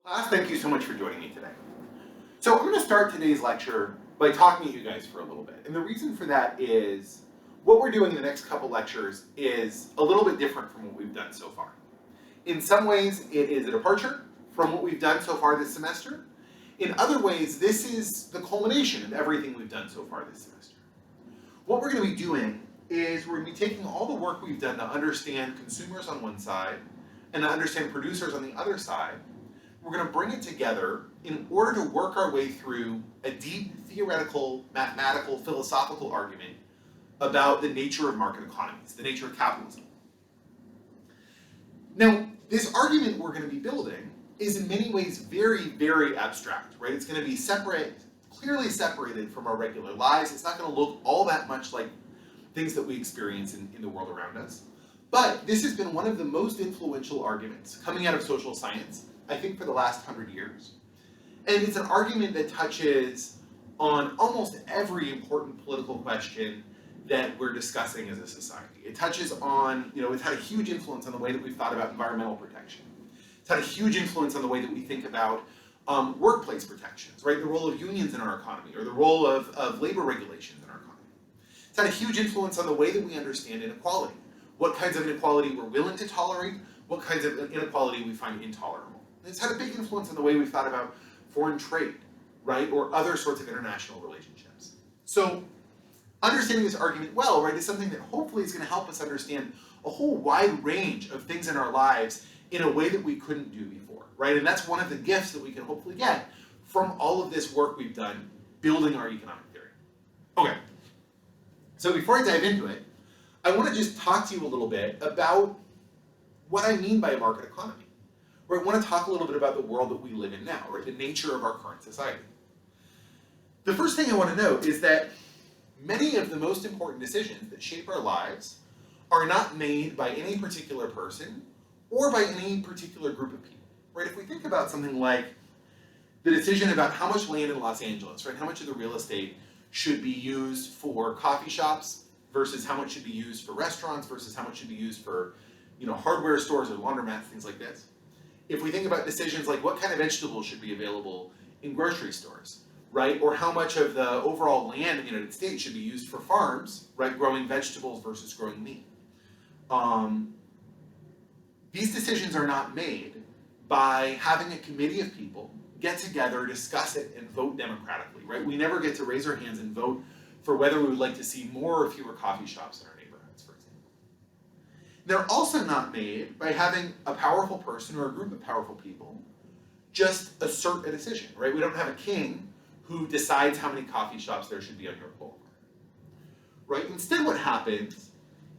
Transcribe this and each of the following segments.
Class, thank you so much for joining me today. So I'm going to start today's lecture by talking to you guys for a little bit. And the reason for that is what we're doing in the next couple lectures is a little bit different from what we've done so far. In some ways, it is a departure from what we've done so far this semester. In other ways, this is the culmination of everything we've done so far this semester. What we're going to be doing is we're going to be taking all the work we've done to understand consumers on one side and to understand producers on the other side. We're going to bring it together in order to work our way through a deep theoretical, mathematical, philosophical argument about the nature of market economies, the nature of capitalism. Now, this argument we're going to be building is in many ways very, very abstract, right? It's going to be clearly separated from our regular lives. It's not going to look all that much like things that we experience in the world around us. But this has been one of the most influential arguments coming out of social science, I think, for the last 100 years. And it's an argument that touches on almost every important political question that we're discussing as a society. It touches on, it's had a huge influence on the way that we've thought about environmental protection. It's had a huge influence on the way that we think about workplace protections, right? The role of unions in our economy, or the role of labor regulations in our economy. It's had a huge influence on the way that we understand inequality. What kinds of inequality we're willing to tolerate, what kinds of inequality we find intolerable. And it's had a big influence on the way we've thought about foreign trade, right? Or other sorts of international relationships. So understanding this argument well, right, is something that hopefully is going to help us understand a whole wide range of things in our lives in a way that we couldn't do before, right? And that's one of the gifts that we can hopefully get from all of this work we've done building our economic theory. Okay, so before I dive into it, I want to just talk to you a little bit about what I mean by a market economy. Right? I want to talk a little bit about the world that we live in now, right? The nature of our current society. The first thing I want to note is that many of the most important decisions that shape our lives are not made by any particular person or by any particular group of people, right? If we think about something like the decision about how much land in Los Angeles, right? How much of the real estate should be used for coffee shops versus how much should be used for restaurants versus how much should be used for, hardware stores or laundromats, things like this. If we think about decisions like what kind of vegetables should be available in grocery stores, right? Or how much of the overall land in the United States should be used for farms, right? Growing vegetables versus growing meat. These decisions are not made by having a committee of people get together, discuss it, and vote democratically, right? We never get to raise our hands and vote for whether we would like to see more or fewer coffee shops in our neighborhoods, for example. They're also not made by having a powerful person or a group of powerful people just assert a decision, right? We don't have a king who decides how many coffee shops there should be on your boulevard, right? Instead, what happens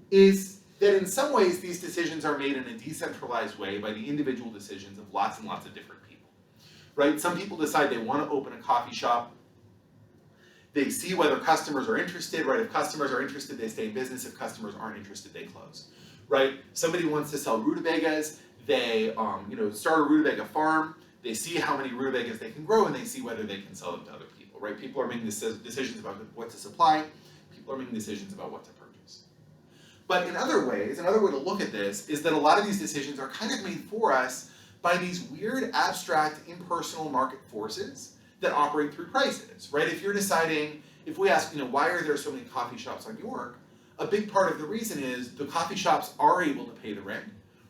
is that in some ways these decisions are made in a decentralized way by the individual decisions of lots and lots of different people, right? Some people decide they want to open a coffee shop. They see whether customers are interested, right? If customers are interested, they stay in business. If customers aren't interested, they close, right? Somebody wants to sell rutabagas. They, start a rutabaga farm. They see how many rutabagas they can grow, and they see whether they can sell them to other people, right? People are making decisions about what to supply. People are making decisions about what to purchase. But in other ways, another way to look at this is that a lot of these decisions are kind of made for us by these weird, abstract, impersonal market forces that operate through prices, right? If we ask, why are there so many coffee shops on York? A big part of the reason is the coffee shops are able to pay the rent,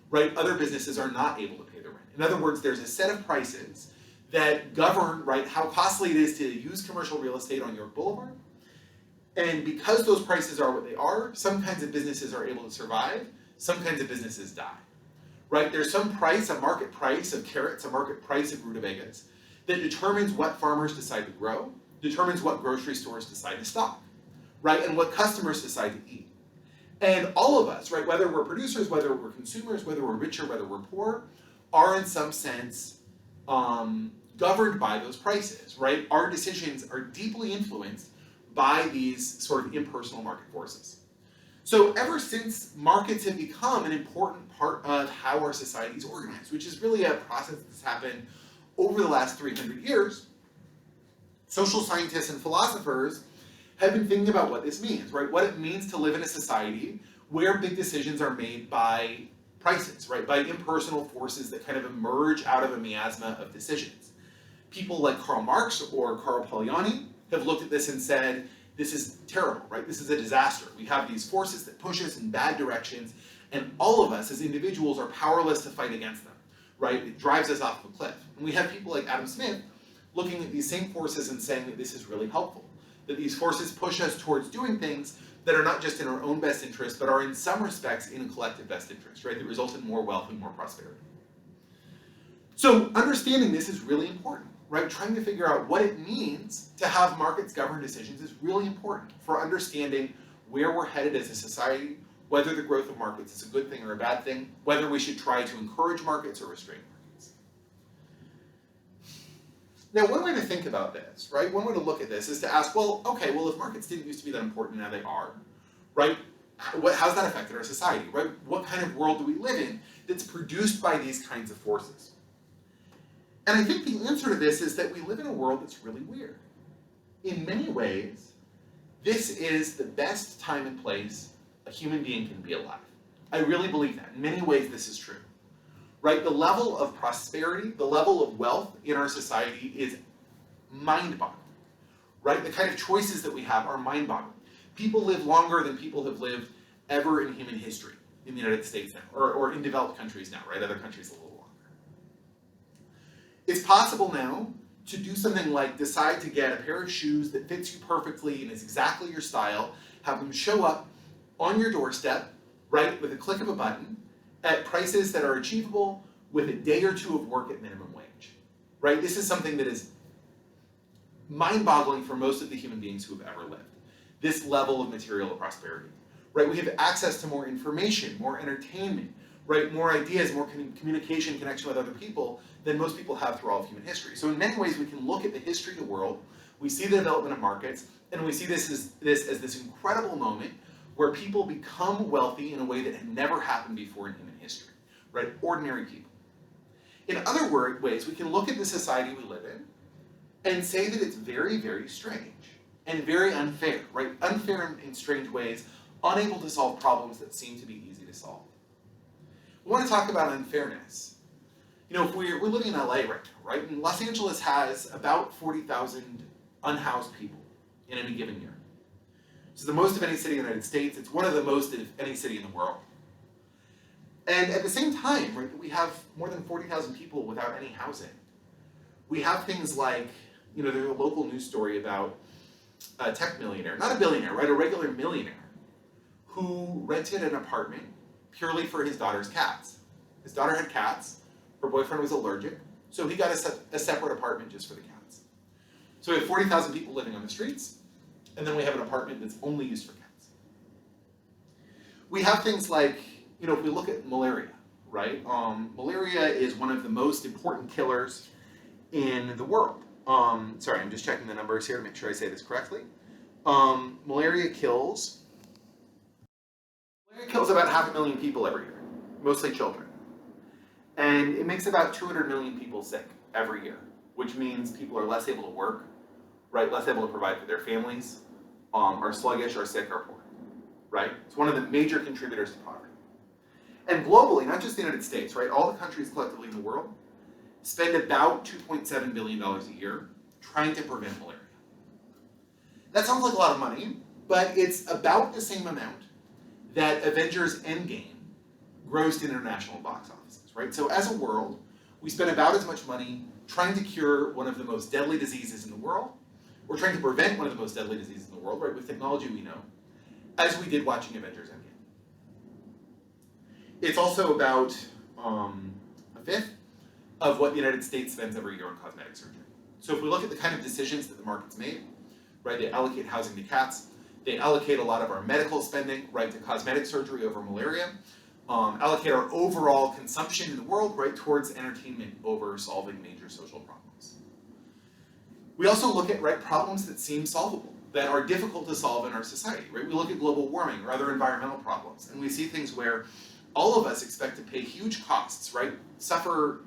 right? Other businesses are not able to pay the rent. In other words, there's a set of prices that govern, right, how costly it is to use commercial real estate on York Boulevard. And because those prices are what they are, some kinds of businesses are able to survive, some kinds of businesses die, right? There's some price, a market price of carrots, a market price of rutabagas, that determines what farmers decide to grow, determines what grocery stores decide to stock, right? And what customers decide to eat. And all of us, right, whether we're producers, whether we're consumers, whether we're rich or whether we're poor, are in some sense governed by those prices, right? Our decisions are deeply influenced by these sort of impersonal market forces. So ever since markets have become an important part of how our society is organized, which is really a process that's happened over the last 300 years, social scientists and philosophers have been thinking about what this means, right? What it means to live in a society where big decisions are made by prices, right? By impersonal forces that kind of emerge out of a miasma of decisions. People like Karl Marx or Karl Polanyi have looked at this and said, this is terrible, right? This is a disaster. We have these forces that push us in bad directions, and all of us as individuals are powerless to fight against them, right? It drives us off the cliff. And we have people like Adam Smith looking at these same forces and saying that this is really helpful, that these forces push us towards doing things that are not just in our own best interest, but are in some respects in collective best interest, right? That result in more wealth and more prosperity. So understanding this is really important, right? Trying to figure out what it means to have markets govern decisions is really important for understanding where we're headed as a society, whether the growth of markets is a good thing or a bad thing, whether we should try to encourage markets or restrain markets. Now, one way to think about this, right, one way to look at this is to ask, well, okay, well, if markets didn't used to be that important, now they are, right? How's that affected our society, right? What kind of world do we live in that's produced by these kinds of forces? And I think the answer to this is that we live in a world that's really weird. In many ways, this is the best time and place a human being can be alive. I really believe that. In many ways, this is true. Right? The level of prosperity, the level of wealth in our society is mind-boggling. Right? The kind of choices that we have are mind-boggling. People live longer than people have lived ever in human history in the United States now, or in developed countries now, right? Other countries a little longer. It's possible now to do something like decide to get a pair of shoes that fits you perfectly and is exactly your style, have them show up on your doorstep, right, with a click of a button, at prices that are achievable with a day or two of work at minimum wage, right? This is something that is mind-boggling for most of the human beings who have ever lived. This level of material prosperity, right? We have access to more information, more entertainment, right? More ideas, more communication, connection with other people than most people have through all of human history. So in many ways, we can look at the history of the world, we see the development of markets, and we see this as this incredible moment where people become wealthy in a way that had never happened before in human history, right? Ordinary people. In other ways, we can look at the society we live in and say that it's very, very strange and very unfair, right? Unfair in strange ways, unable to solve problems that seem to be easy to solve. We want to talk about unfairness. You know, if we're living in LA right now, right? And Los Angeles has about 40,000 unhoused people in any given year. It's the most of any city in the United States. It's one of the most of any city in the world. And at the same time, right, we have more than 40,000 people without any housing. We have things like, you know, there's a local news story about a tech millionaire, not a billionaire, right, a regular millionaire, who rented an apartment purely for his daughter's cats. His daughter had cats, her boyfriend was allergic, so he got a separate apartment just for the cats. So we have 40,000 people living on the streets, and then we have an apartment that's only used for cats. We have things like, you know, if we look at malaria, right? Malaria is one of the most important killers in the world. Sorry, I'm just checking the numbers here to make sure I say this correctly. Malaria kills about 500,000 people every year, mostly children. And it makes about 200 million people sick every year, which means people are less able to work, right? Less able to provide for their families, are sluggish, are sick, are poor, right? It's one of the major contributors to poverty. And globally, not just the United States, right? All the countries collectively in the world spend about $2.7 billion a year trying to prevent malaria. That sounds like a lot of money, but it's about the same amount that Avengers Endgame grossed in international box offices, right? So as a world, we spend about as much money trying to cure one of the most deadly diseases in the world, or trying to prevent one of the most deadly diseases in the world, right, with technology we know, as we did watching Avengers Endgame. It's also about a fifth of what the United States spends every year on cosmetic surgery. So if we look at the kind of decisions that the market's made, right, they allocate housing to cats, they allocate a lot of our medical spending, right, to cosmetic surgery over malaria, allocate our overall consumption in the world, right, towards entertainment over solving major social problems. We also look at, right, problems that seem solvable, that are difficult to solve in our society, right? We look at global warming or other environmental problems, and we see things where all of us expect to pay huge costs, right? Suffer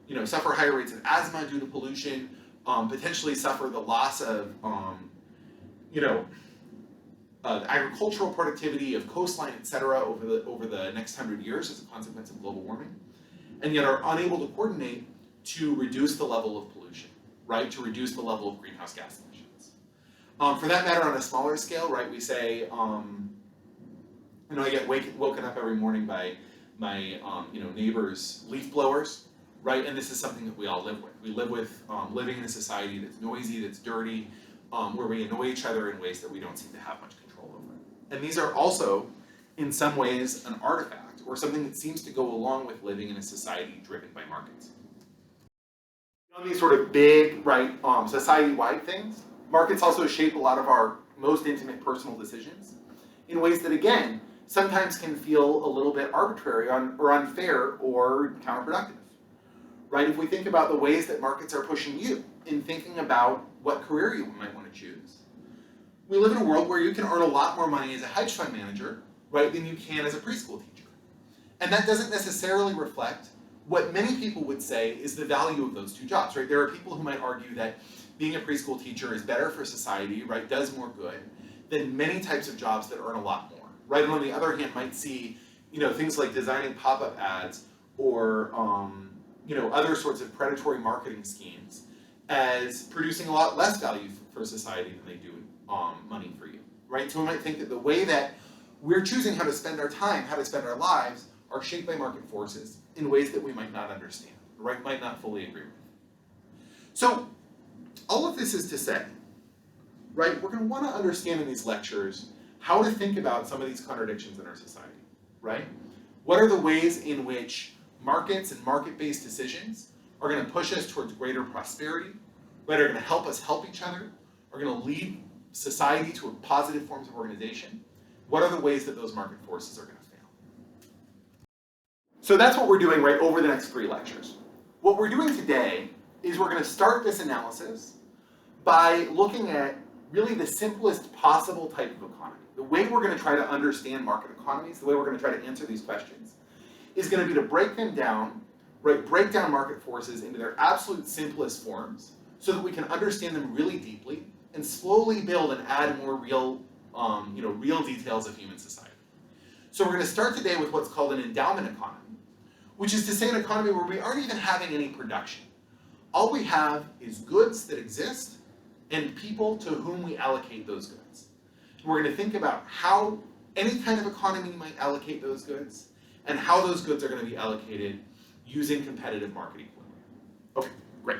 higher rates of asthma due to pollution, potentially suffer the loss of, agricultural productivity of coastline, et cetera, over the next 100 years as a consequence of global warming, and yet are unable to coordinate to reduce the level of pollution, right? To reduce the level of greenhouse gas emissions. For that matter, on a smaller scale, right? We say, I get woken up every morning by my neighbors' leaf blowers, right? And this is something that we all live with. We live with living in a society that's noisy, that's dirty, where we annoy each other in ways that we don't seem to have much control over. And these are also, in some ways, an artifact, or something that seems to go along with living in a society driven by markets. On these sort of big, right, society-wide things, markets also shape a lot of our most intimate personal decisions in ways that, again, sometimes can feel a little bit arbitrary or unfair or counterproductive, right? If we think about the ways that markets are pushing you in thinking about what career you might want to choose, we live in a world where you can earn a lot more money as a hedge fund manager, right, than you can as a preschool teacher. And that doesn't necessarily reflect what many people would say is the value of those two jobs, right? There are people who might argue that being a preschool teacher is better for society, right, does more good than many types of jobs that earn a lot more, right? And on the other hand, might see, things like designing pop-up ads or, other sorts of predatory marketing schemes as producing a lot less value for society than they do money for you, right? So we might think that the way that we're choosing how to spend our time, how to spend our lives, are shaped by market forces in ways that we might not understand, right? Might not fully agree with. So all of this is to say, right, we're going to want to understand in these lectures how to think about some of these contradictions in our society, right? What are the ways in which markets and market-based decisions are going to push us towards greater prosperity, right, are going to help us help each other, are going to lead society to positive forms of organization? What are the ways that those market forces are going to fail? So that's what we're doing, right, over the next 3 lectures. What we're doing today is we're going to start this analysis by looking at really the simplest possible type of economy. The way we're going to try to understand market economies, the way we're going to try to answer these questions, is going to be to break them down, right, break down market forces into their absolute simplest forms so that we can understand them really deeply and slowly build and add more real details of human society. So we're going to start today with what's called an endowment economy, which is to say an economy where we aren't even having any production. All we have is goods that exist and people to whom we allocate those goods. And we're going to think about how any kind of economy might allocate those goods and how those goods are going to be allocated using competitive market equilibrium. Okay, great.